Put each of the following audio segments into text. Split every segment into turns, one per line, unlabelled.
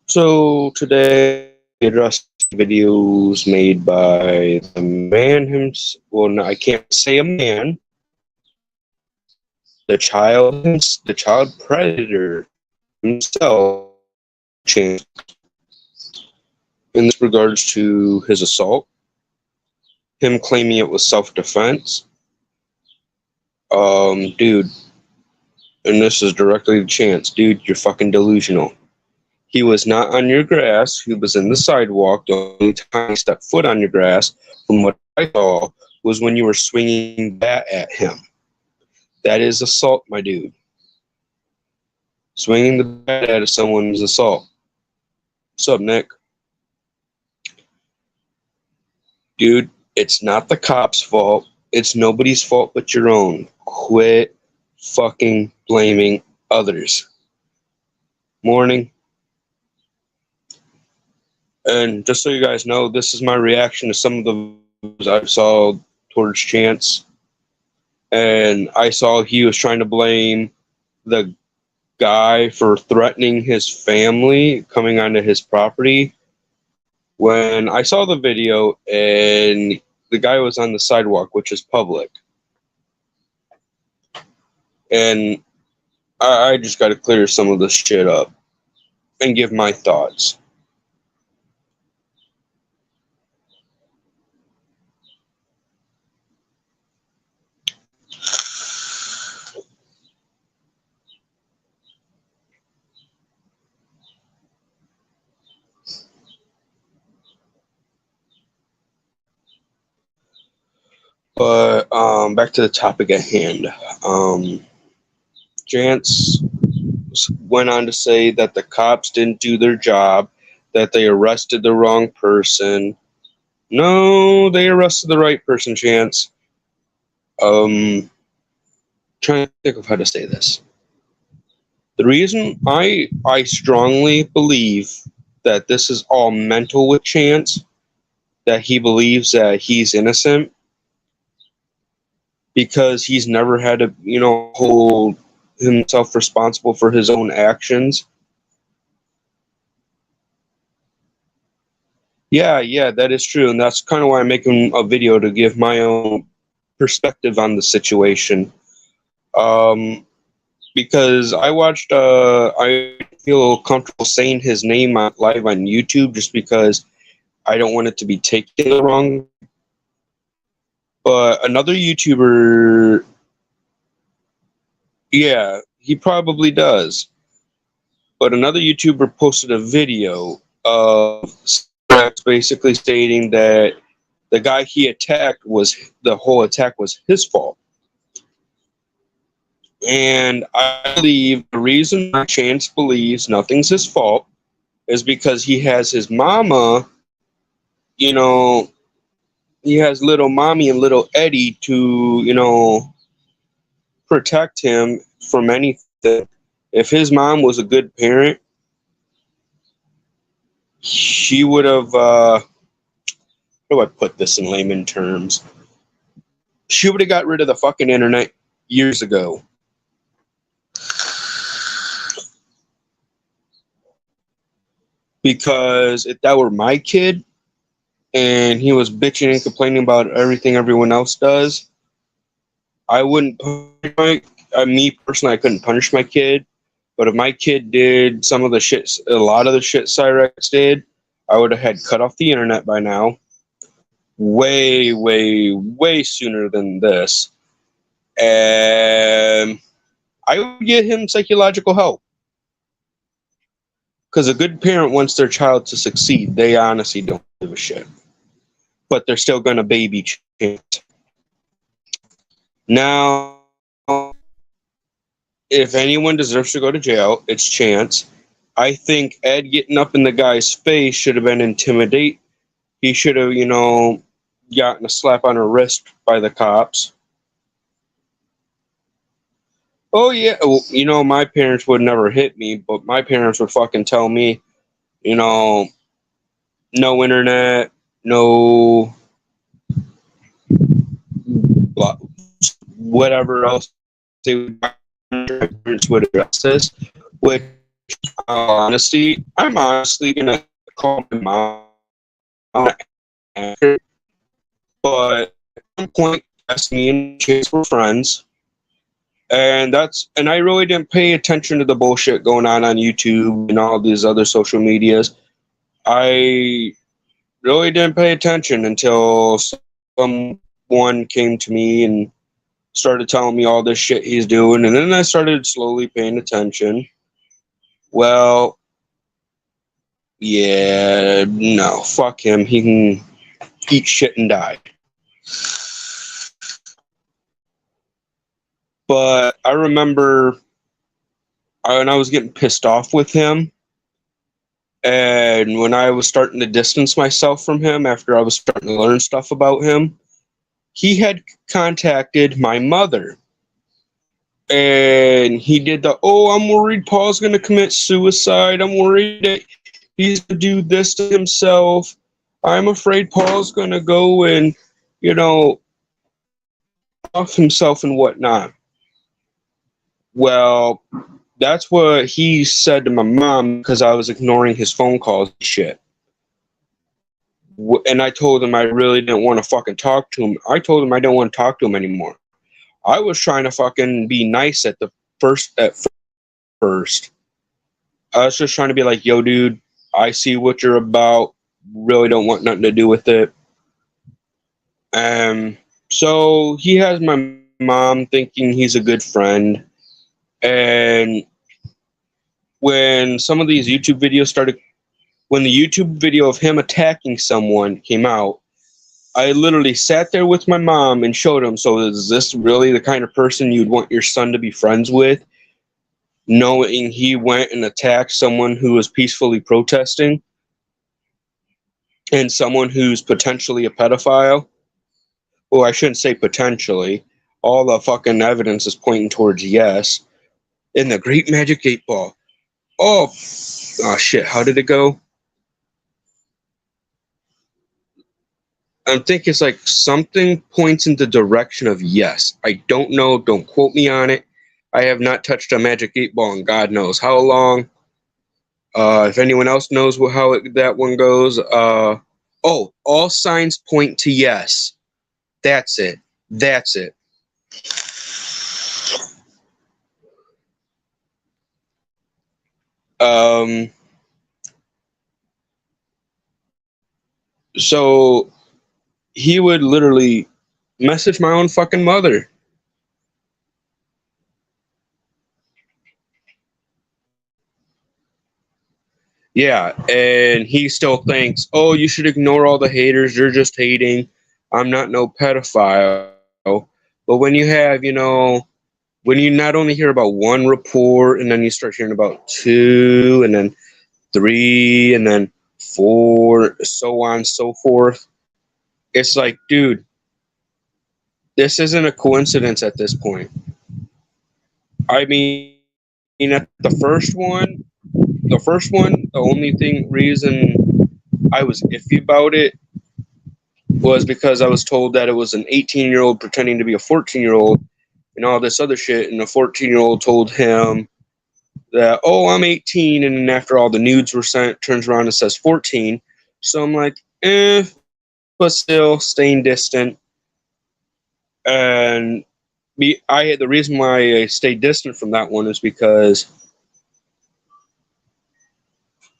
So today we address videos made by the man himself. Well, no, I can't say a man. The child predator himself. Chance in this regards to his assault, him claiming it was self-defense. Dude, and this is directly to Chance. Dude, you're fucking delusional. He was not on your grass. He was in the sidewalk. The only time he stepped foot on your grass, from what I saw, was when you were swinging bat at him. That is assault, my dude. Swinging the bat at someone is assault. What's up, Nick? Dude, it's not the cops' fault. It's nobody's fault but your own. Quit fucking blaming others. Morning. And just so you guys know, this is my reaction to some of the videos I saw towards Chance. And I saw he was trying to blame the guy for threatening his family coming onto his property. When I saw the video and the guy was on the sidewalk, which is public. And I just got to clear some of this shit up and give my thoughts. But back to the topic at hand. Chance went on to say that the cops didn't do their job, that they arrested the wrong person. No, they arrested the right person, Chance. Trying to think of how to say this. The reason I strongly believe that this is all mental with Chance, that he believes that he's innocent, because he's never had to, hold himself responsible for his own actions. Yeah, that is true, and that's kind of why I'm making a video, to give my own perspective on the situation. Because I watched, I feel comfortable saying his name live on YouTube, just because I don't want it to be taken wrong. But another YouTuber, yeah, he probably does. But another YouTuber posted a video of basically stating that the guy he attacked the whole attack was his fault. And I believe the reason why Chance believes nothing's his fault is because he has his mama, he has little mommy and little Eddie to, protect him from anything. If his mom was a good parent, she would have, how do I put this in layman terms? She would have got rid of the fucking internet years ago. Because if that were my kid and he was bitching and complaining about everything everyone else does, I wouldn't punish me personally, I couldn't punish my kid. But if my kid did some of the shit, a lot of the shit Cyrex did, I would have had cut off the internet by now. Way, way, way sooner than this. And I would get him psychological help. Because a good parent wants their child to succeed. They honestly don't give a shit. But they're still going to baby Chance. Now, if anyone deserves to go to jail, it's Chance. I think Ed getting up in the guy's face should have been intimidate. He should have, gotten a slap on her wrist by the cops. Oh, yeah. Well, my parents would never hit me, but my parents would fucking tell me, no internet, no whatever else they would address this, which honesty, I'm honestly gonna call my mom after, but at some point, yes, me and Chase were friends, and I really didn't pay attention to the bullshit going on YouTube and all these other social medias. I really didn't pay attention until someone came to me and started telling me all this shit he's doing, and then I started slowly paying attention. Well, yeah, no, fuck him. He can eat shit and die. But I remember when I was getting pissed off with him, and when I was starting to distance myself from him after I was starting to learn stuff about him, he had contacted my mother. And he did I'm worried Paul's going to commit suicide. I'm worried that he's going to do this to himself. I'm afraid Paul's going to go and, you know, off himself and whatnot. Well, that's what he said to my mom because I was ignoring his phone calls and shit. And I told him I really didn't want to fucking talk to him. I told him I don't want to talk to him anymore. I was trying to fucking be nice at first. I was just trying to be like, yo, dude, I see what you're about. Really don't want nothing to do with it. So he has my mom thinking he's a good friend. And when some of these YouTube videos when the YouTube video of him attacking someone came out, I literally sat there with my mom and showed him, so is this really the kind of person you'd want your son to be friends with? Knowing he went and attacked someone who was peacefully protesting and someone who's potentially a pedophile. Well, I shouldn't say potentially. All the fucking evidence is pointing towards yes. In the Great Magic 8-Ball. Oh shit, how did it go? I think it's like something points in the direction of yes. I don't know. Don't quote me on it. I have not touched a Magic 8-Ball in God knows how long. If anyone else knows that one goes, all signs point to yes. That's it. That's it. So he would literally message my own fucking mother. Yeah, and he still thinks, oh, you should ignore all the haters. They're just hating. I'm not no pedophile. But when you have, when you not only hear about one report and then you start hearing about two and then three and then four, so on and so forth, it's like, dude, this isn't a coincidence at this point. I mean, at the first one, the only reason I was iffy about it was because I was told that it was an 18-year-old pretending to be a 14-year-old and all this other shit, and the 14-year-old told him that, oh, I'm 18, and then after all the nudes were sent, turns around and says 14. So I'm like, but still staying distant. And the reason why I stayed distant from that one is because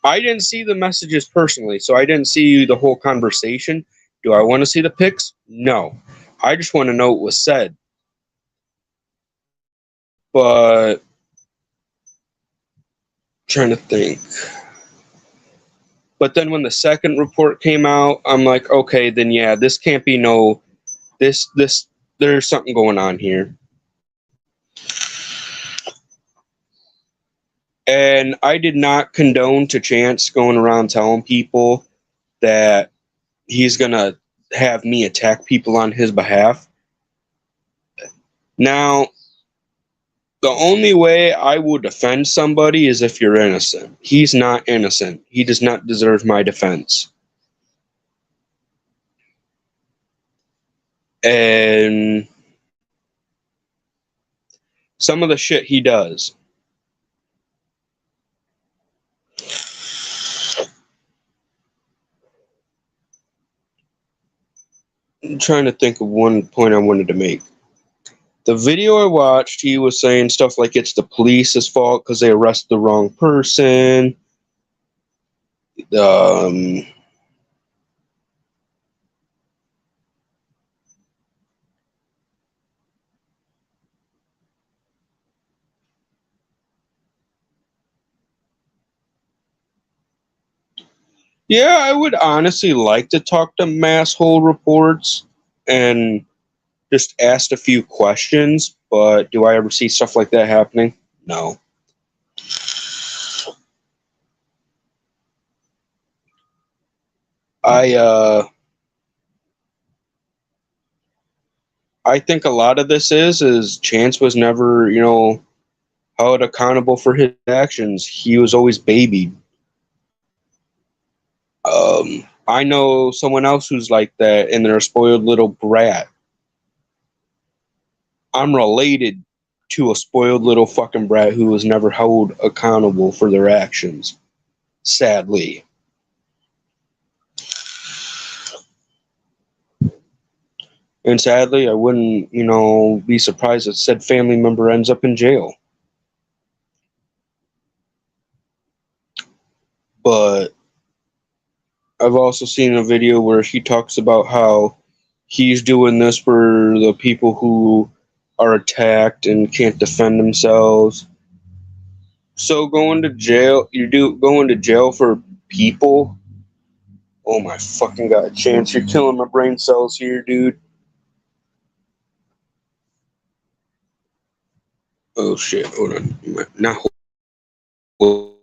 I didn't see the messages personally, so I didn't see the whole conversation. Do I want to see the pics? No. I just want to know what was said. But trying to think. But then when the second report came out, I'm like, okay, then yeah, this can't be this there's something going on here. And I did not condone to Chance going around telling people that he's gonna have me attack people on his behalf. Now, the only way I will defend somebody is if you're innocent. He's not innocent. He does not deserve my defense. And some of the shit he does. I'm trying to think of one point I wanted to make. The video I watched, he was saying stuff like it's the police's fault because they arrested the wrong person. Um, yeah, I would honestly like to talk to Masshole Reports and just ask a few questions, but do I ever see stuff like that happening? No. I think a lot of this is Chance was never, held accountable for his actions. He was always babied. I know someone else who's like that, and they're a spoiled little brat. I'm related to a spoiled little fucking brat who was never held accountable for their actions. Sadly. And sadly, I wouldn't, be surprised if said family member ends up in jail. But I've also seen a video where he talks about how he's doing this for the people who are attacked and can't defend themselves. So going to jail, going to jail for people. Oh my fucking god, Chance, you're killing my brain cells here, dude. Oh shit, hold on. Not hold.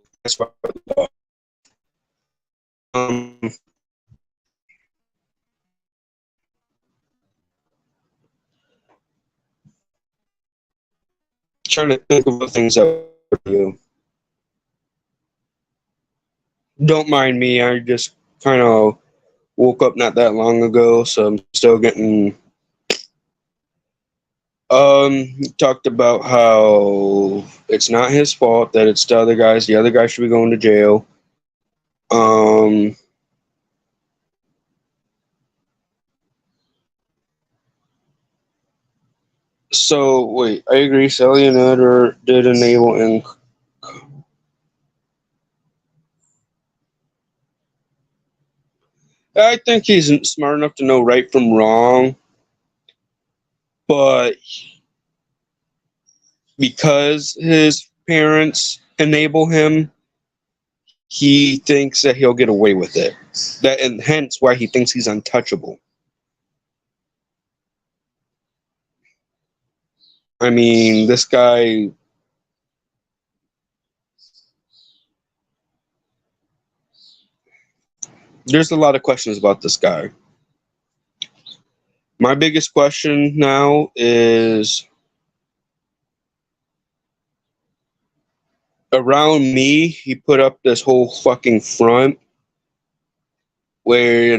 Um, trying to think of the things that you. Don't mind me. I just kind of woke up not that long ago, so I'm still getting. He talked about how it's not his fault that it's the other guys. The other guy should be going to jail. Um, so wait, I agree. Sally and Ed did enable and I think he's smart enough to know right from wrong, but because his parents enable him, he thinks that he'll get away with it. That and hence why he thinks he's untouchable. I mean, this guy. There's a lot of questions about this guy. My biggest question now is around me, he put up this whole fucking front where,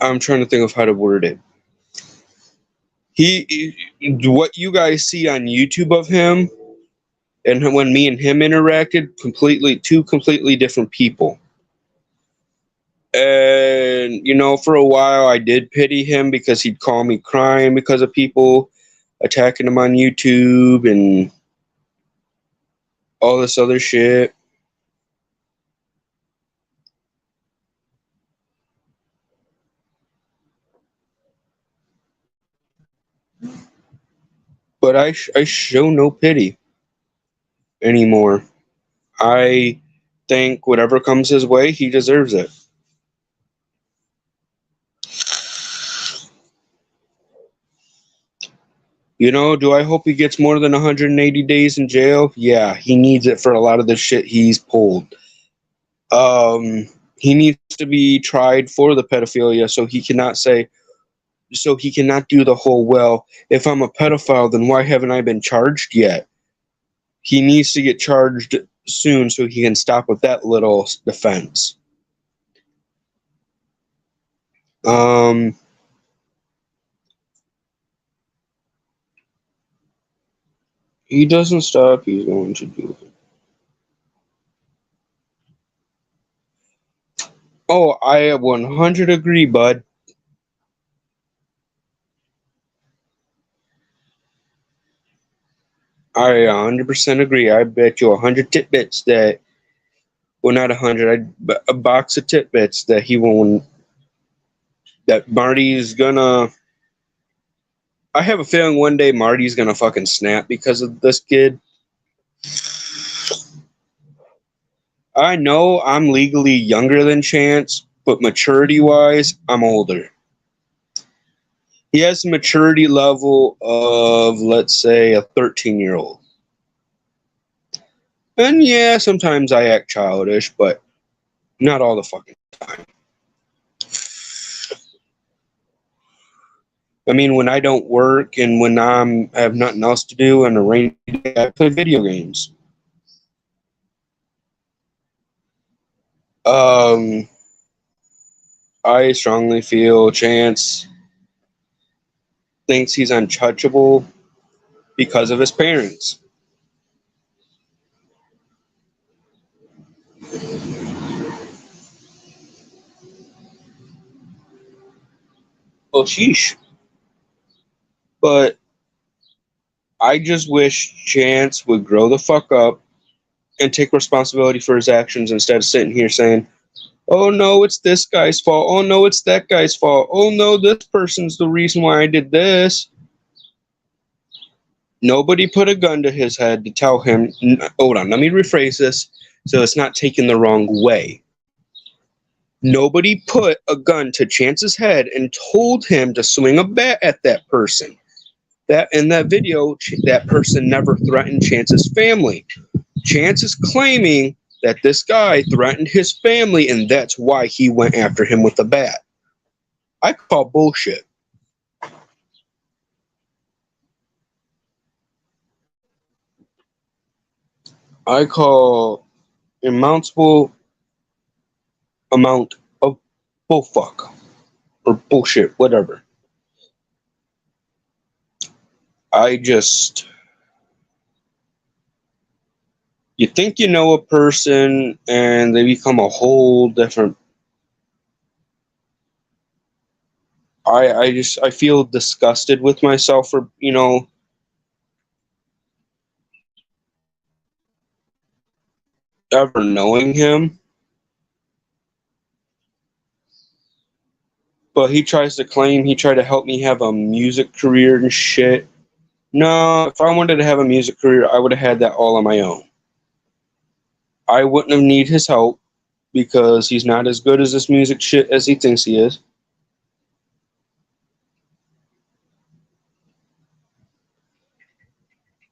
I'm trying to think of how to word it. What you guys see on YouTube of him and when me and him interacted, two completely different people. And, for a while I did pity him because he'd call me crying because of people attacking him on YouTube and all this other shit. But I show no pity anymore. I think whatever comes his way, he deserves it. Do I hope he gets more than 180 days in jail? Yeah, he needs it for a lot of the shit he's pulled. He needs to be tried for the pedophilia so he cannot do the whole, well, if I'm a pedophile, then why haven't I been charged yet? He needs to get charged soon so he can stop with that little defense. He doesn't stop, he's going to do it. Oh, I 100 agree, bud. I 100% agree. I bet you 100 tidbits that, well, not 100, a box of tidbits that he won't, that Marty's gonna, I have a feeling one day Marty's gonna fucking snap because of this kid. I know I'm legally younger than Chance, but maturity wise, I'm older. He has the maturity level of, let's say, a 13-year-old. And yeah, sometimes I act childish, but not all the fucking time. I mean, when I don't work and when I have nothing else to do on a rainy day, I play video games. Um, I strongly feel Chance thinks he's untouchable because of his parents. Well, sheesh. But I just wish Chance would grow the fuck up and take responsibility for his actions instead of sitting here saying, oh no, it's this guy's fault. Oh no, it's that guy's fault. Oh no, this person's the reason why I did this. Nobody put a gun to his head to tell him, hold on, let me rephrase this so it's not taken the wrong way. Nobody put a gun to Chance's head and told him to swing a bat at that person. That in that video, that person never threatened Chance's family. Chance is claiming that this guy threatened his family and that's why he went after him with a bat. I call bullshit. I call imountable amount of bullfuck or bullshit, whatever. I just, you think you know a person and they become a whole different. I feel disgusted with myself for, ever knowing him. But he tries to claim he tried to help me have a music career and shit. No, if I wanted to have a music career, I would have had that all on my own. I wouldn't have need his help because he's not as good as this music shit as he thinks he is.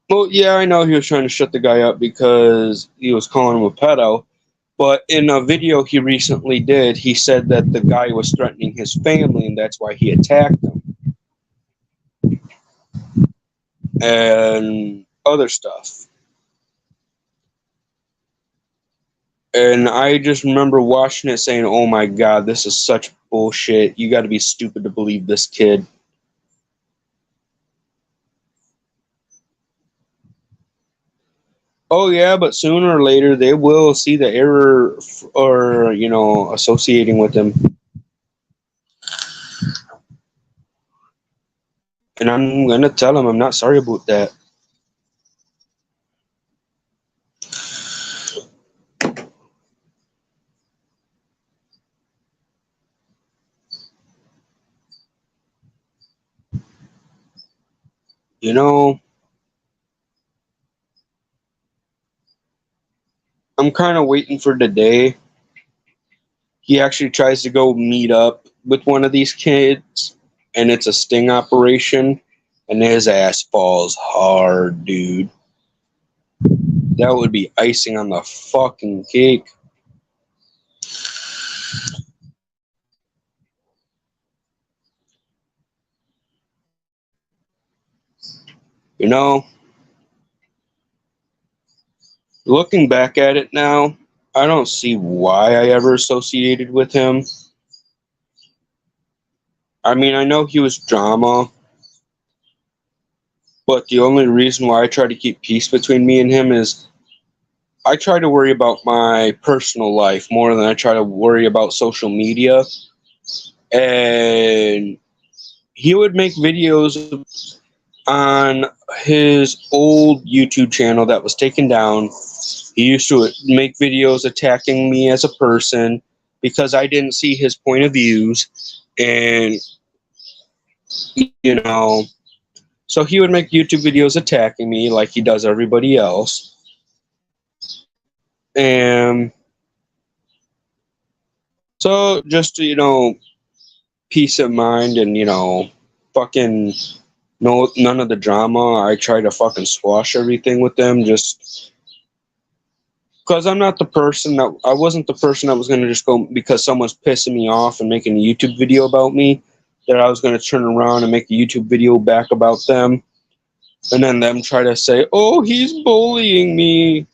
Well, yeah, I know he was trying to shut the guy up because he was calling him a pedo. But in a video he recently did, he said that the guy was threatening his family and that's why he attacked them. And other stuff. And I just remember watching it saying, oh my God, this is such bullshit. You got to be stupid to believe this kid. Oh yeah, but sooner or later they will see the error or, associating with him. And I'm going to tell him I'm not sorry about that. You know, I'm kind of waiting for the day he actually tries to go meet up with one of these kids and it's a sting operation and his ass falls hard, dude. That would be icing on the fucking cake. You know, looking back at it now, I don't see why I ever associated with him. I mean, I know he was drama, but the only reason why I try to keep peace between me and him is I try to worry about my personal life more than I try to worry about social media. And he would make videos on his old YouTube channel that was taken down. He used to make videos attacking me as a person because I didn't see his point of views. And, you know, so he would make YouTube videos attacking me like he does everybody else. And so just, peace of mind and, fucking none of the drama. I try to fucking squash everything with them just because I'm not the person that I wasn't the person that was going to just go because someone's pissing me off and making a YouTube video about me, that I was going to turn around and make a YouTube video back about them and then them try to say, oh, he's bullying me.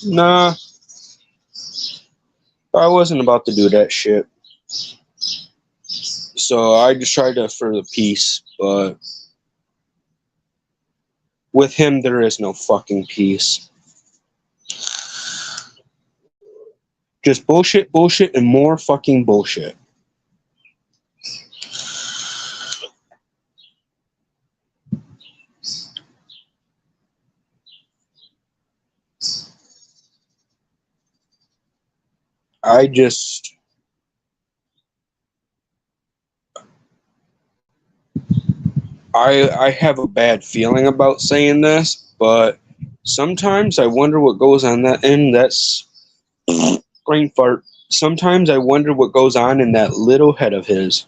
Nah, I wasn't about to do that shit. So I just tried to for the peace, but with him there is no fucking peace. Just bullshit, bullshit, and more fucking bullshit. I have a bad feeling about saying this, but sometimes I wonder what goes on that end. That's brain fart. Sometimes I wonder what goes on in that little head of his.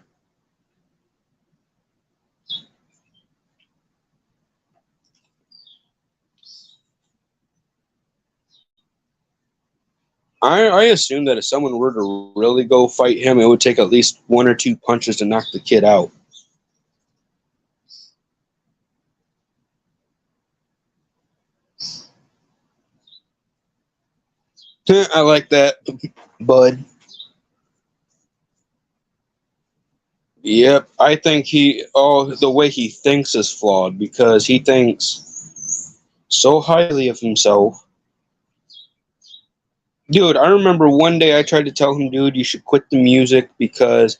I assume that if someone were to really go fight him, it would take at least 1 or 2 punches to knock the kid out. I like that, bud. Yep, I think the way he thinks is flawed because he thinks so highly of himself. Dude, I remember one day I tried to tell him, dude, you should quit the music because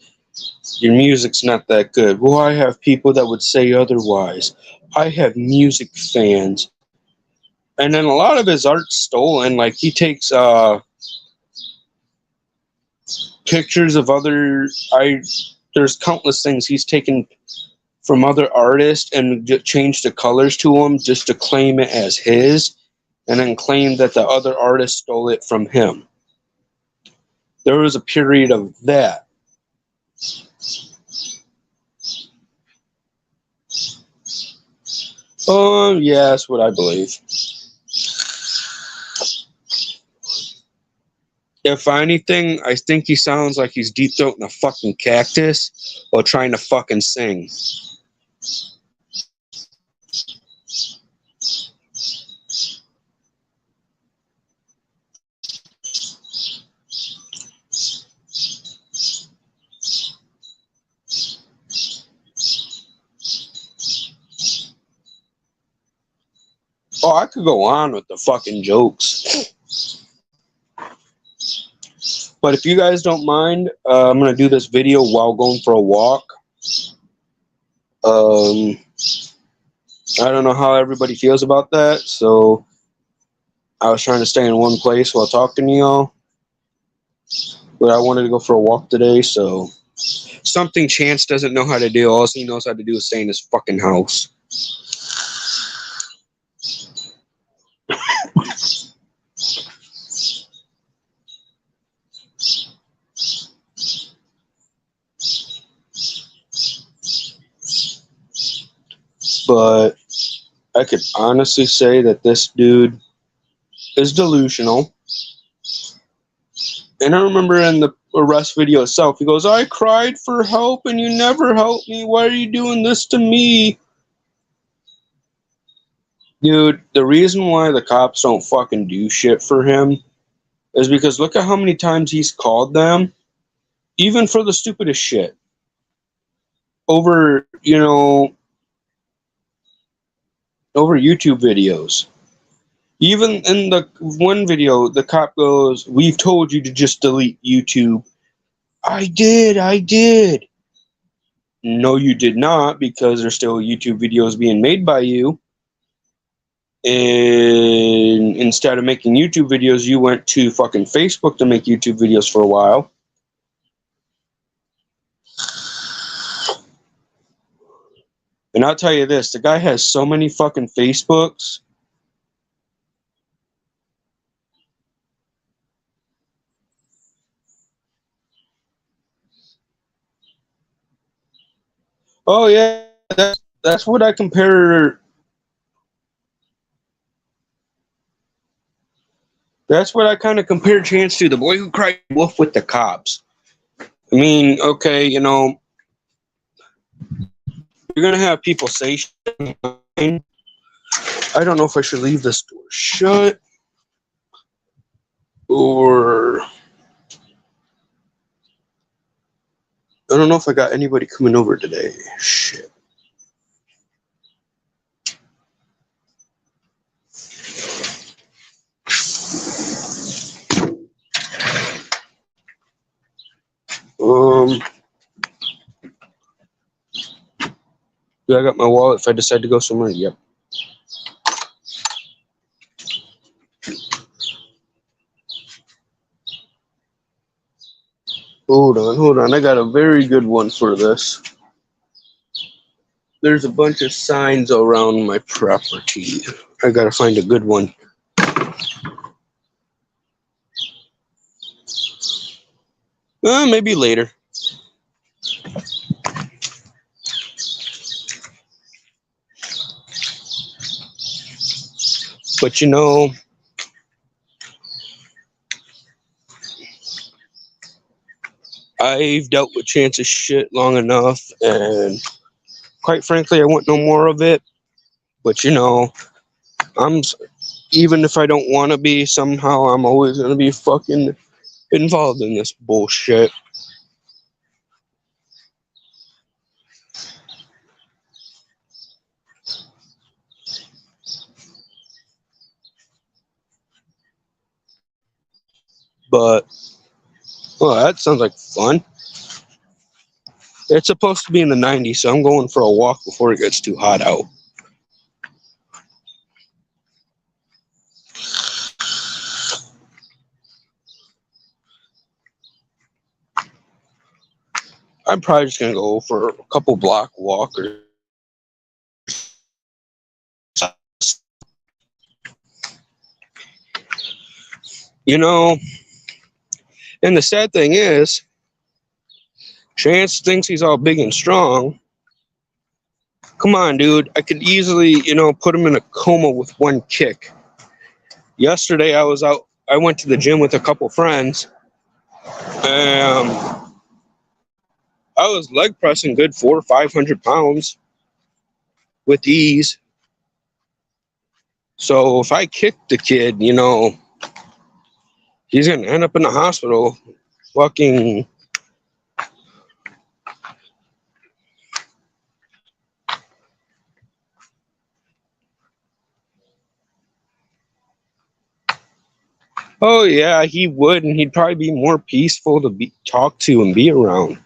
your music's not that good. Well, I have people that would say otherwise. I have music fans. And then a lot of his art's stolen. Like, he takes pictures of there's countless things he's taken from other artists and changed the colors to them just to claim it as his, and then claim that the other artist stole it from him. There was a period of that. Yeah, that's what I believe. If anything, I think he sounds like he's deep throating a fucking cactus while trying to fucking sing. Oh, I could go on with the fucking jokes. But if you guys don't mind, I'm going to do this video while going for a walk. I don't know how everybody feels about that, so I was trying to stay in one place while talking to y'all. But I wanted to go for a walk today, so something Chance doesn't know how to do. All he knows how to do is stay in his fucking house. But I could honestly say that this dude is delusional. And I remember in the arrest video itself, he goes, I cried for help and you never helped me. Why are you doing this to me? Dude, the reason why the cops don't fucking do shit for him is because look at how many times he's called them, even for the stupidest shit. Over YouTube videos. Even in the one video, the cop goes, "We've told you to just delete YouTube." I did. No, you did not, because there's still YouTube videos being made by you. And instead of making YouTube videos, you went to fucking Facebook to make YouTube videos for a while. And I'll tell you this, the guy has so many fucking Facebooks. Oh yeah, that's what I compare. That's what I kind of compare Chance to, the boy who cried wolf with the cops. I mean, okay, you know, you're gonna have people say shit. I don't know if I should leave this door shut or I don't know if I got anybody coming over today. Shit. Yeah, I got my wallet if I decide to go somewhere. Yep. Hold on. I got a very good one for this. There's a bunch of signs around my property. I gotta find a good one. Maybe later. But you know, I've dealt with Chance's shit long enough, and quite frankly, I want no more of it. But you know, even if I don't want to be, somehow I'm always gonna be fucking involved in this bullshit. But well, that sounds like fun. It's supposed to be in the 90s, so I'm going for a walk before it gets too hot out. I'm probably just gonna go for a couple block walk or you know. And the sad thing is, Chance thinks he's all big and strong. Come on, dude. I could easily, you know, put him in a coma with one kick. Yesterday, I was out. I went to the gym with a couple friends. I was leg pressing good 400 or 500 pounds with ease. So if I kick the kid, you know, he's gonna end up in the hospital. Fucking. Oh yeah, he would, and he'd probably be more peaceful to talk to and be around.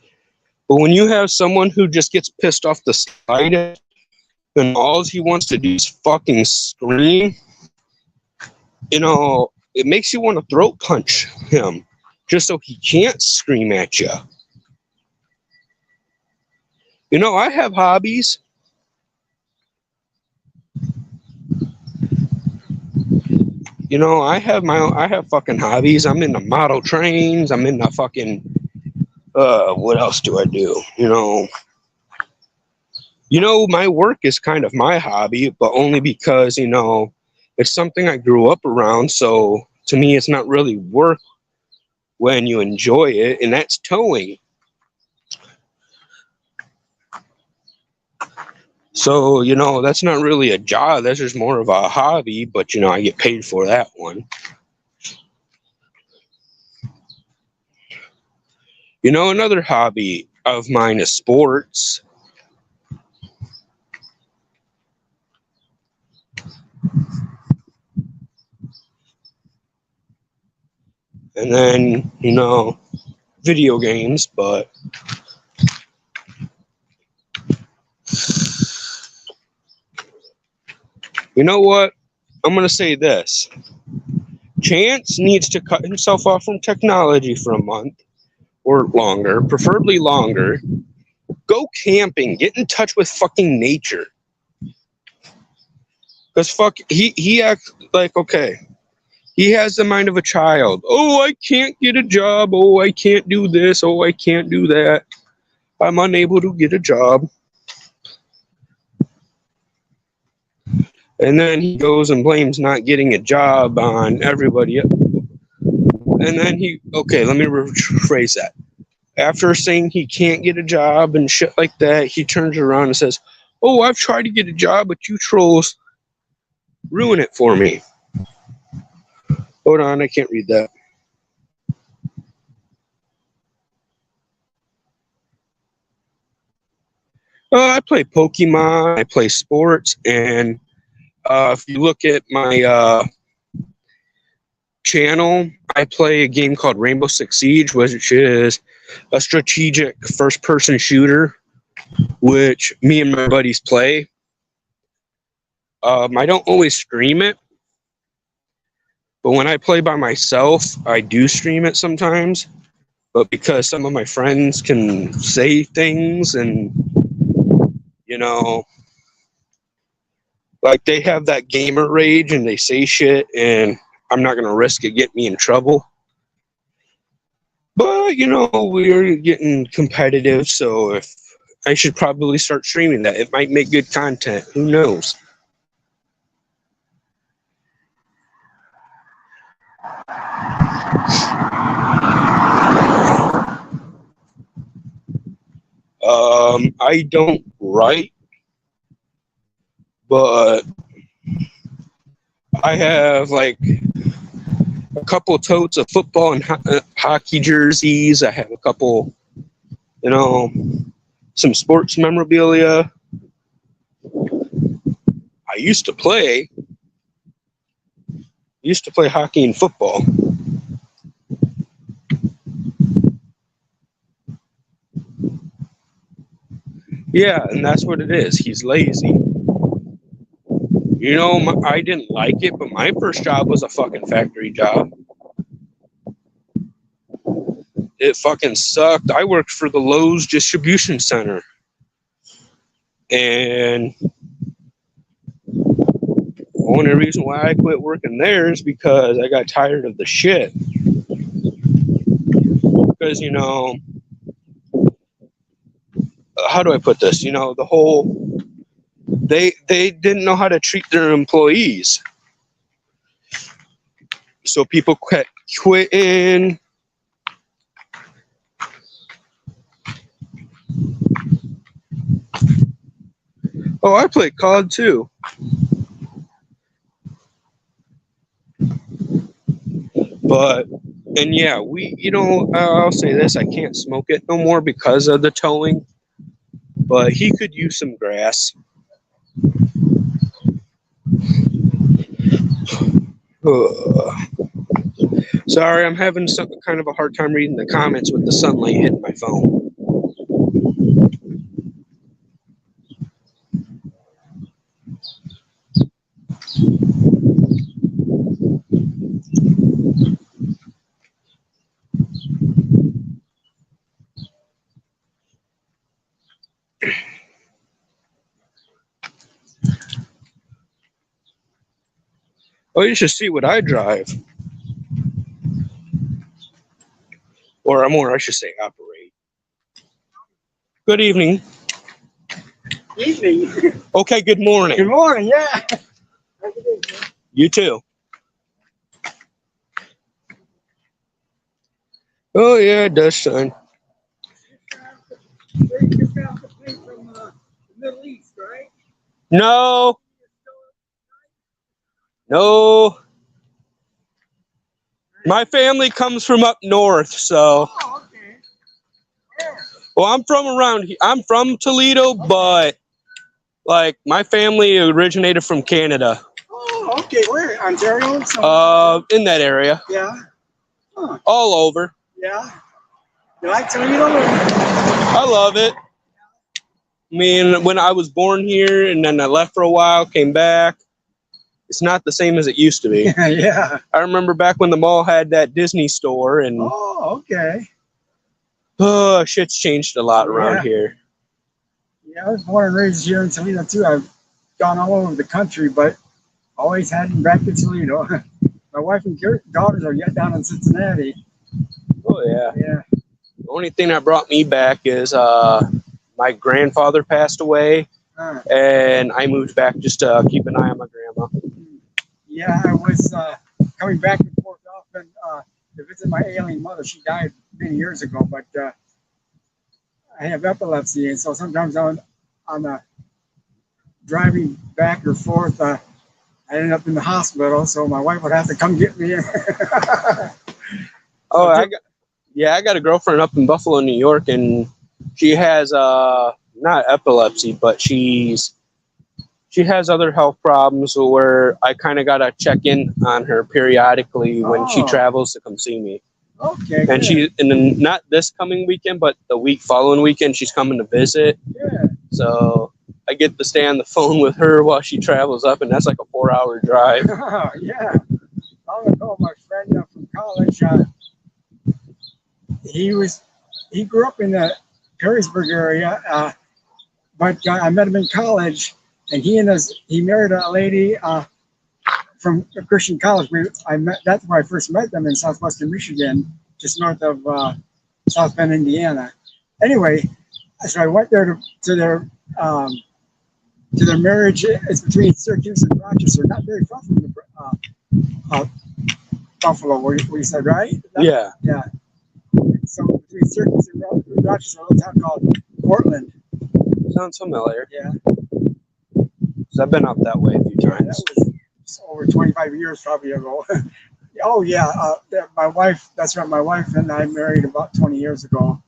But when you have someone who just gets pissed off the slightest, and all he wants to do is fucking scream, you know, it makes you want to throat punch him just so he can't scream at you. You know, I have hobbies. You know, I have fucking hobbies. I'm into model trains. I'm into fucking, what else do I do? You know, my work is kind of my hobby, but only because, you know, it's something I grew up around. So to me, it's not really work when you enjoy it, and that's towing. So, you know, that's not really a job. That's just more of a hobby, but, you know, I get paid for that one. You know, another hobby of mine is sports. And then, video games, but you know what? I'm going to say this. Chance needs to cut himself off from technology for a month or longer, preferably longer. Go camping. Get in touch with fucking nature. Because he acts like, okay, he has the mind of a child. Oh, I can't get a job. Oh, I can't do this. Oh, I can't do that. I'm unable to get a job. And then he goes and blames not getting a job on everybody else. And then okay, let me rephrase that. After saying he can't get a job and shit like that, he turns around and says, oh, I've tried to get a job, but you trolls ruin it for me. Hold on, I can't read that. I play Pokemon, I play sports, and if you look at my channel, I play a game called Rainbow Six Siege, which is a strategic first-person shooter, which me and my buddies play. I don't always stream it, but when I play by myself, I do stream it sometimes. But because some of my friends can say things and, like they have that gamer rage and they say shit, and I'm not going to risk it getting me in trouble. But, we're getting competitive, so if I should probably start streaming that. It might make good content. Who knows? I don't write, but I have like a couple totes of football and hockey jerseys. I have a couple, some sports memorabilia. I used to play hockey and football. Yeah, and that's what it is. He's lazy. I didn't like it, but my first job was a fucking factory job. It fucking sucked. I worked for the Lowe's distribution center. And the only reason why I quit working there is because I got tired of the shit. Because, how do I put this? The whole, they didn't know how to treat their employees. So people quitting. Oh, I play COD too. But, and yeah, I'll say this, I can't smoke it no more because of the towing. But he could use some grass. Sorry, I'm having some kind of a hard time reading the comments with the sunlight hitting my phone. Oh, you should see what I drive. Or more, I should say, operate. Good evening.
Evening.
Okay, good morning.
Good morning, yeah.
You too. Oh, yeah, it does shine.
You just got the plane from the Middle East, right?
No. No. My family comes from up north, so.
Oh, okay. Where?
Well, I'm from around here. I'm from Toledo, but like my family originated from Canada.
Oh, okay. Where? Ontario?
In that area.
Yeah. Huh.
all over.
Yeah. You like Toledo?
I love it. I mean, when I was born here and then I left for a while, came back, it's not the same as it used to be.
Yeah.
I remember back when the mall had that Disney store, and
Oh, okay.
shit's changed a lot around
Yeah.
here.
Yeah, I was born and raised here in Toledo too. I've gone all over the country, but always heading back to Toledo. My wife and daughters are yet down in Cincinnati.
Oh yeah.
Yeah.
The only thing that brought me back is my grandfather passed away,
Huh.
and I moved back just to keep an eye on my grandma.
Yeah, I was coming back and forth often to visit my ailing mother. She died many years ago, but I have epilepsy, and so sometimes on driving back or forth, I ended up in the hospital. So my wife would have to come get me.
Oh, I got a girlfriend up in Buffalo, New York, and she has not epilepsy, but she has other health problems where I kind of gotta check in on her periodically when she
Oh.
travels to come see me.
Okay.
And then not this coming weekend, but the week following weekend, she's coming to visit.
Yeah.
So I get to stay on the phone with her while she travels up, and that's like a 4-hour drive.
Yeah. I'm gonna call my friend from college. He grew up in the Perrysburg area, but I met him in college, and he married a lady from a Christian college. That's where I first met them in southwestern Michigan, just north of South Bend, Indiana. Anyway, so I went there to their marriage. It's between Syracuse and Rochester, not very far from the Buffalo, where you said, right?
Yeah.
Yeah. So between Syracuse and Rochester, a little town called Portland.
Sounds familiar.
Yeah.
'Cause I've been up that way a few
That
times.
was over 25 years probably ago. Oh yeah, my wife. That's right. My wife and I married about 20 years ago.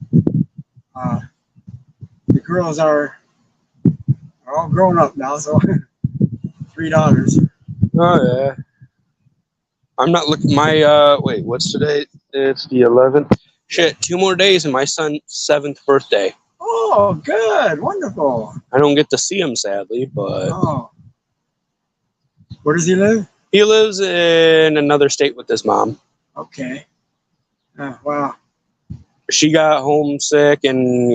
The girls are all grown up now, so 3 daughters.
Oh yeah. I'm not looking. My wait, what's today? It's the 11th. Shit, 2 more days and my son's 7th birthday.
Oh, good, wonderful.
I don't get to see him sadly, but
Oh, where does he live?
he lives in another state with his mom.
Okay. Wow.
She got homesick, and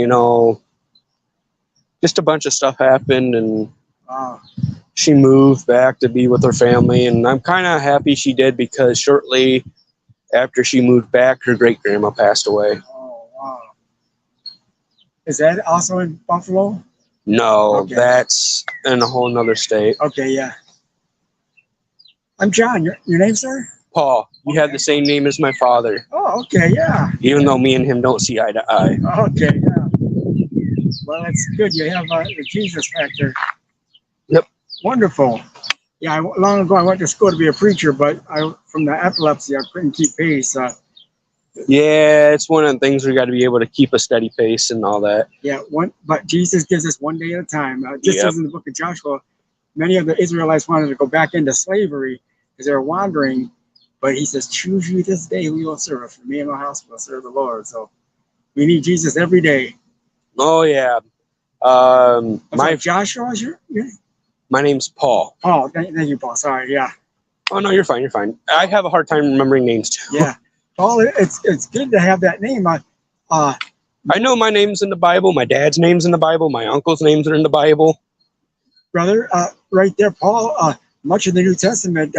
just a bunch of stuff happened, and
Wow.
she moved back to be with her family, and I'm kind of happy she did, because shortly after she moved back, her great grandma passed away.
Oh, wow. Is that also in Buffalo?
No,
Okay.
that's in a whole nother state.
Okay, yeah. I'm John. Your name, sir?
Paul, he had the same name as my father,
Oh, okay, yeah.
even though me and him don't see eye to eye.
Okay, yeah. Well, that's good. You have the Jesus factor.
Yep.
Wonderful. Yeah, long ago I went to school to be a preacher, but from the epilepsy I couldn't keep pace.
Yeah, it's one of the things we got to be able to keep a steady pace and all that.
Yeah, but Jesus gives us one day at a time. Just
Yep.
as in the book of Joshua, many of the Israelites wanted to go back into slavery because they were wandering, but he says, "Choose you this day who you will serve. For me and my house will serve the Lord." So we need Jesus every day.
Oh yeah.
Joshua is your name?
My name's Paul.
Oh, thank you, Paul. Sorry, yeah.
Oh no, you're fine. You're fine. I have a hard time remembering names too.
Yeah. Paul, it's good to have that name.
I know my name's in the Bible. My dad's name's in the Bible. My uncle's names are in the Bible.
Brother, right there, Paul. Much of the New Testament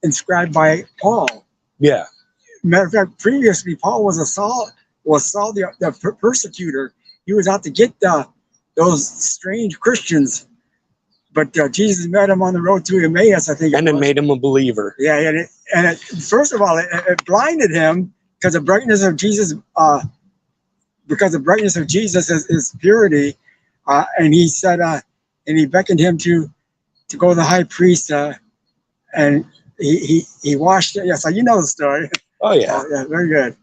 inscribed by Paul.
Yeah.
Matter of fact, previously Paul was Saul the persecutor. He was out to get those strange Christians, but Jesus met him on the road to Emmaus, I think.
And it made him a believer.
Yeah, first of all, it blinded him because the brightness of Jesus. Because the brightness of Jesus is purity, and he said, and he beckoned him to go to the high priest, and he washed it. Yeah, so you know the story.
Oh yeah.
Yeah, very good.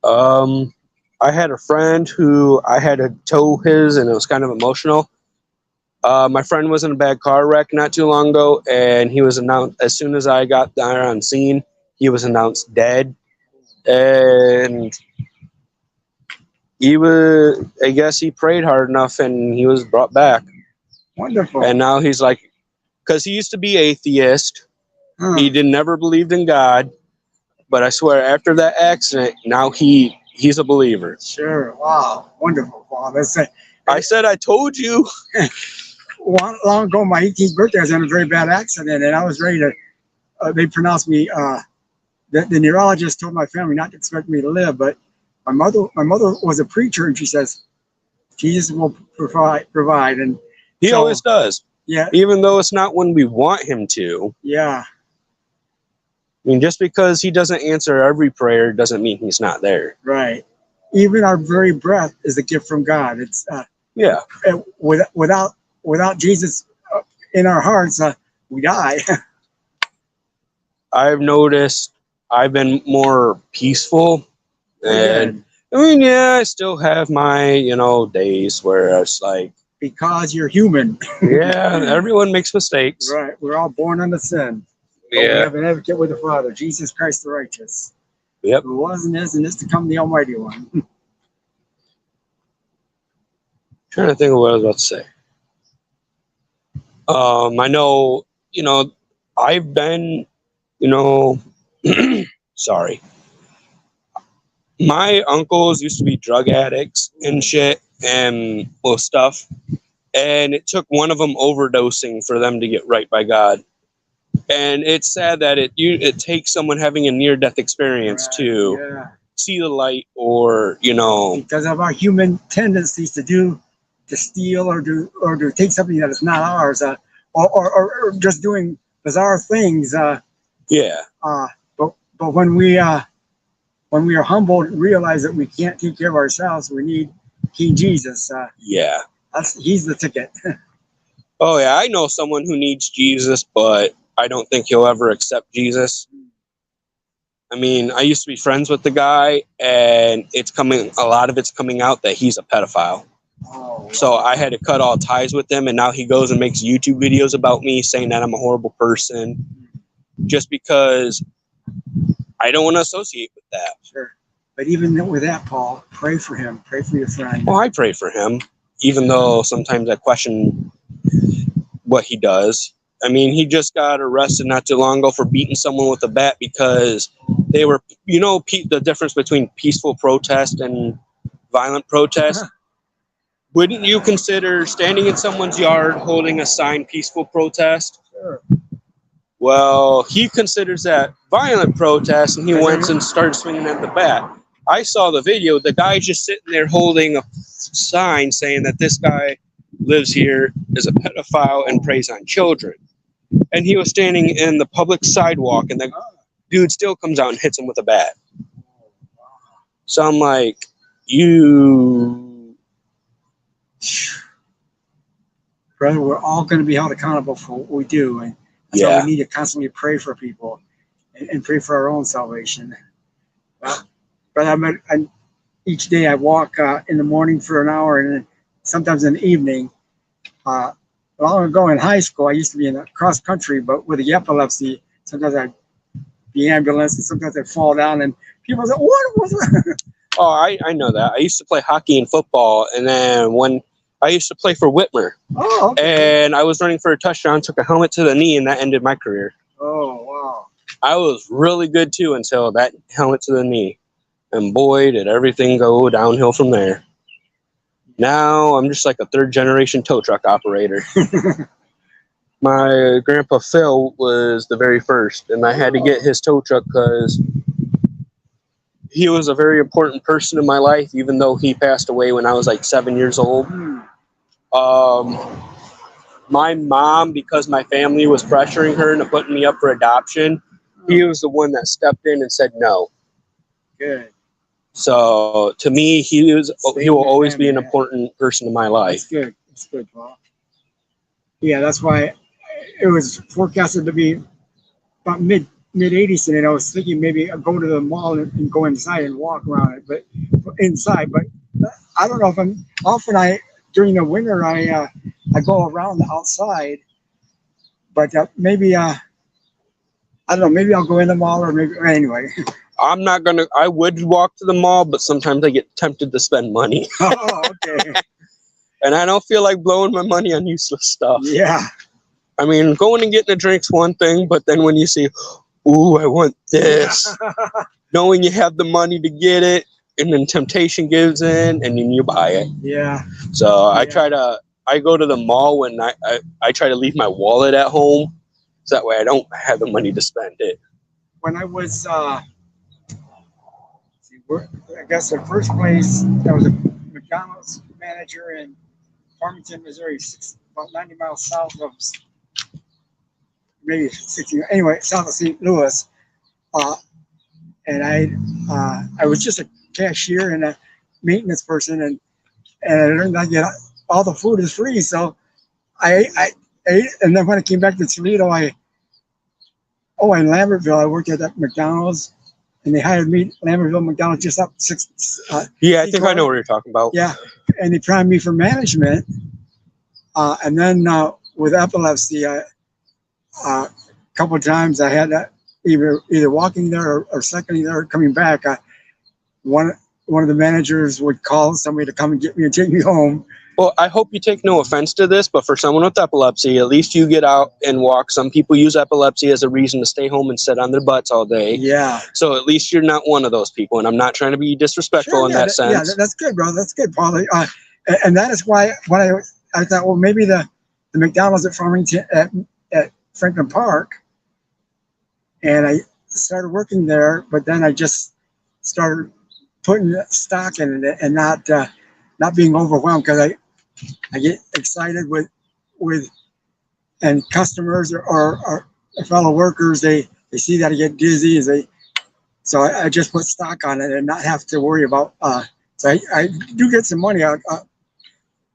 I had a friend who I had to tow his, and it was kind of emotional. My friend was in a bad car wreck not too long ago, and he was announced as soon as I got there on scene. he was announced dead, and I guess he prayed hard enough and he was brought back.
Wonderful.
And now he's like, because he used to be atheist.
Huh.
He never believed in God. But I swear, after that accident, now he's a believer.
Sure. Wow. Wonderful, Paul. That's it.
I said, I told you.
Long ago, my 18th birthday, I was in a very bad accident, and I was ready to. They pronounced me. The neurologist told my family not to expect me to live, but my mother was a preacher, and she says, "Jesus will provide," and
He
so,
always does.
Yeah.
Even though it's not when we want him to.
Yeah.
I mean, just because he doesn't answer every prayer doesn't mean he's not there.
Right. Even our very breath is a gift from God. It's
Yeah.
Without Jesus in our hearts, we die.
I've noticed I've been more peaceful. And
Good.
I mean, yeah, I still have my, days where it's like,
Because you're human.
yeah, everyone makes mistakes.
Right. We're all born unto sin. But we
Yeah.
have an advocate with the Father, Jesus Christ the righteous.
Yep.
Who was and is to come, the Almighty One.
Trying to think of what I was about to say. I know, I've been, sorry. My uncles used to be drug addicts and shit and stuff. And it took one of them overdosing for them to get right by God. And it's sad that it takes someone having a near-death experience to see the light, or
because of our human tendencies to steal or to take something that is not ours, or just doing bizarre things. But when we are humbled, realize that we can't take care of ourselves. We need King Jesus. He's the ticket.
Oh yeah, I know someone who needs Jesus, but I don't think he'll ever accept Jesus. I mean, I used to be friends with the guy, and a lot of it's coming out that he's a pedophile.
Oh, wow.
So I had to cut all ties with him, and now he goes and makes YouTube videos about me, saying that I'm a horrible person, just because I don't want to associate with that.
Sure. But even with that, Paul, pray for him. Pray for your friend.
Well, I pray for him, even though sometimes I question what he does. I mean, he just got arrested not too long ago for beating someone with a bat because they were, the difference between peaceful protest and violent protest. Wouldn't you consider standing in someone's yard holding a sign, peaceful protest?
Sure.
Well, he considers that violent protest, and he went and started swinging at the bat. I saw the video. The guy's just sitting there holding a sign saying that this guy lives here, is a pedophile, and preys on children. And he was standing in the public sidewalk, and the dude still comes out and hits him with a bat. So I'm like,
Brother, we're all going to be held accountable for what we do. And that's why we need to constantly pray for people and pray for our own salvation. But each day I walk in the morning for an hour, and then sometimes in the evening. Long ago in high school, I used to be in cross country, but with the epilepsy, sometimes I'd be ambulance, and sometimes I'd fall down, and people say, "What was that?"
Oh, I know that. I used to play hockey and football, and then when I used to play for Whitmer, and I was running for a touchdown, took a helmet to the knee, and that ended my career.
Oh, wow.
I was really good, too, until that helmet to the knee. And boy, did everything go downhill from there. Now I'm just like a third-generation tow truck operator. My grandpa Phil was the very first, and I had to get his tow truck because he was a very important person in my life, even though he passed away when I was like 7 years old. My mom, because my family was pressuring her into putting me up for adoption, he was the one that stepped in and said no.
Good.
So to me, he will always be an important person in my life.
That's good. That's good, Paul. Yeah, that's why it was forecasted to be about mid 80s, and I was thinking maybe I'd go to the mall and go inside and walk around it, but inside. But I don't know if during the winter I go around the outside, but maybe I I don't know. Maybe I'll go in the mall or maybe anyway.
I'm not gonna. I would walk to the mall, but sometimes I get tempted to spend money,
Oh, okay.
and I don't feel like blowing my money on useless stuff.
Yeah.
I mean, going and getting a drink's one thing, but then when you see, ooh, I want this, knowing you have the money to get it, and then temptation gives in, and then you buy it.
Yeah.
So I
Yeah.
I go to the mall when I try to leave my wallet at home, so that way I don't have the money to spend it.
When I was, I guess the first place, I was a McDonald's manager in Farmington, Missouri, about 90 miles south of, maybe 60, anyway, south of St. Louis. And I was just a cashier and a maintenance person, and I learned that all the food is free. So I ate, and then when I came back to Toledo, in Lambertville, I worked at that McDonald's, and they hired me, Lambertville McDonald's, just up six.
Yeah, I think I know what you're talking about.
Yeah, and they primed me for management, and then with epilepsy, a couple of times I had either walking there or cycling there or coming back. One of the managers would call somebody to come and get me and take me home.
Well, I hope you take no offense to this, but for someone with epilepsy, at least you get out and walk. Some people use epilepsy as a reason to stay home and sit on their butts all day.
Yeah.
So at least you're not one of those people, and I'm not trying to be disrespectful in that sense.
Yeah, that's good, bro. That's good, Paul. And that is why when I thought, well, maybe the McDonald's at Farmington at Franklin Park, and I started working there, but then I just started putting stock in it and not being overwhelmed, because I get excited with and customers or fellow workers, they see that I get dizzy, so I just put stock on it and not have to worry about. So I do get some money out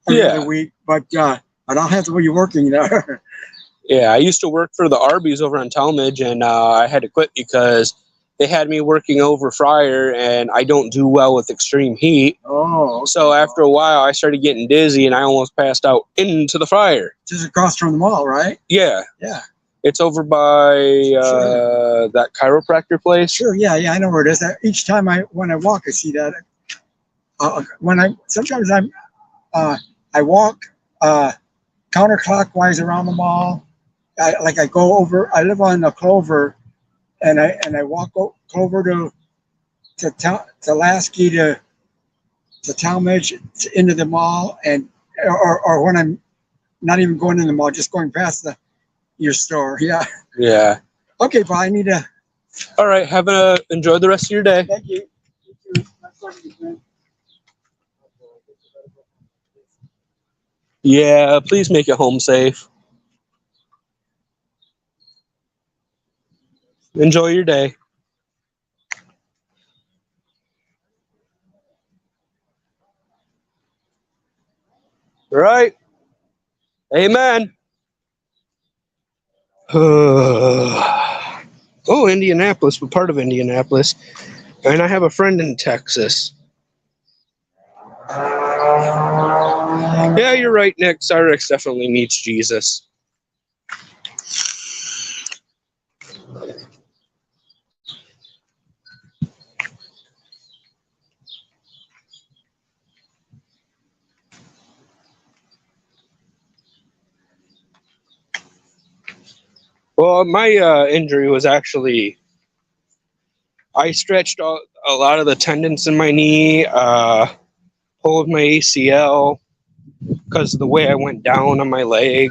every other week, but I don't have to be working there.
Yeah, I used to work for the Arby's over on Talmadge, and I had to quit because they had me working over fryer, and I don't do well with extreme heat.
Oh. Okay.
So after a while, I started getting dizzy, and I almost passed out into the fryer.
Just across from the mall, right?
Yeah.
Yeah.
It's over by that chiropractor place.
Sure. Yeah. I know where it is. Each time when I walk, I see that. Sometimes I walk counterclockwise around the mall. I go over. I live on the Clover, and I walk Clover to Lasky to Talmadge into the mall, or when I'm not even going in the mall, just going past your store. Yeah.
Yeah.
Okay, Paul. I need to.
All right. Enjoy the rest of your day.
Thank you. You too.
Yeah. Please make it home safe. Enjoy your day. All right. Amen. Oh, Indianapolis. We're part of Indianapolis. And I have a friend in Texas. Yeah, you're right, Nick. Cyrix definitely needs Jesus. Well, my injury was actually, I stretched a lot of the tendons in my knee, pulled my ACL because of the way I went down on my leg.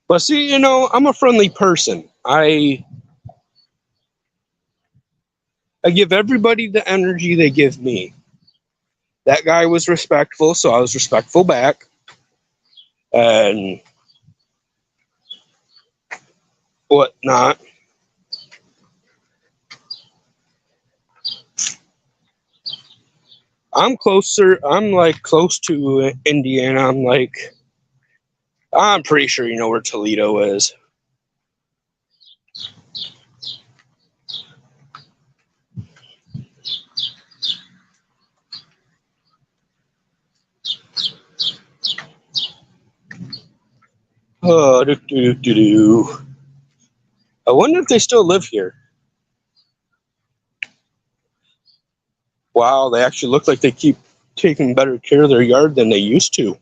But see, I'm a friendly person. I give everybody the energy they give me. That guy was respectful, so I was respectful back. And whatnot. I'm close to Indiana. I'm pretty sure you know where Toledo is. Oh, do. I wonder if they still live here. Wow, they actually look like they keep taking better care of their yard than they used to.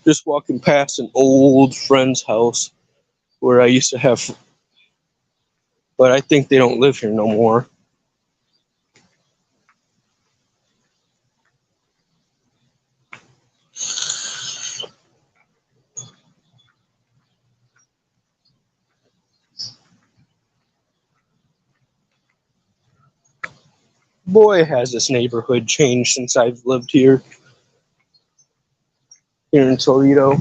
Just walking past an old friend's house where I used to have, but I think they don't live here no more. Boy, has this neighborhood changed since I've lived here in Toledo.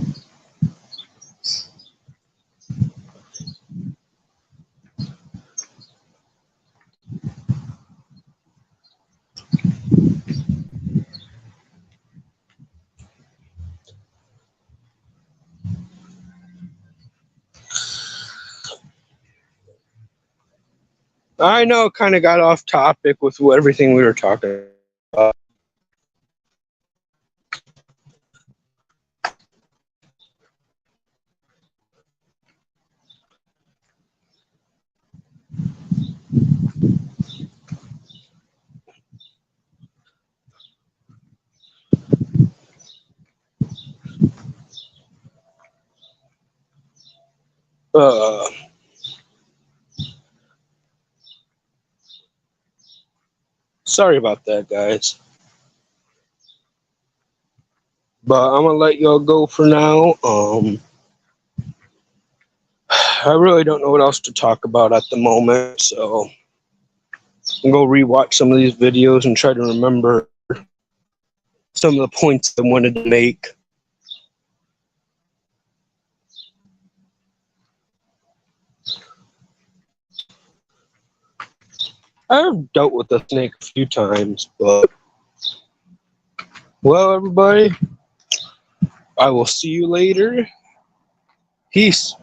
I know, kind of got off topic with everything we were talking about. Uh, Sorry about that, guys. But I'm gonna let y'all go for now. I really don't know what else to talk about at the moment, so I'm gonna rewatch some of these videos and try to remember some of the points I wanted to make. I've dealt with the snake a few times, but well, everybody, I will see you later. Peace.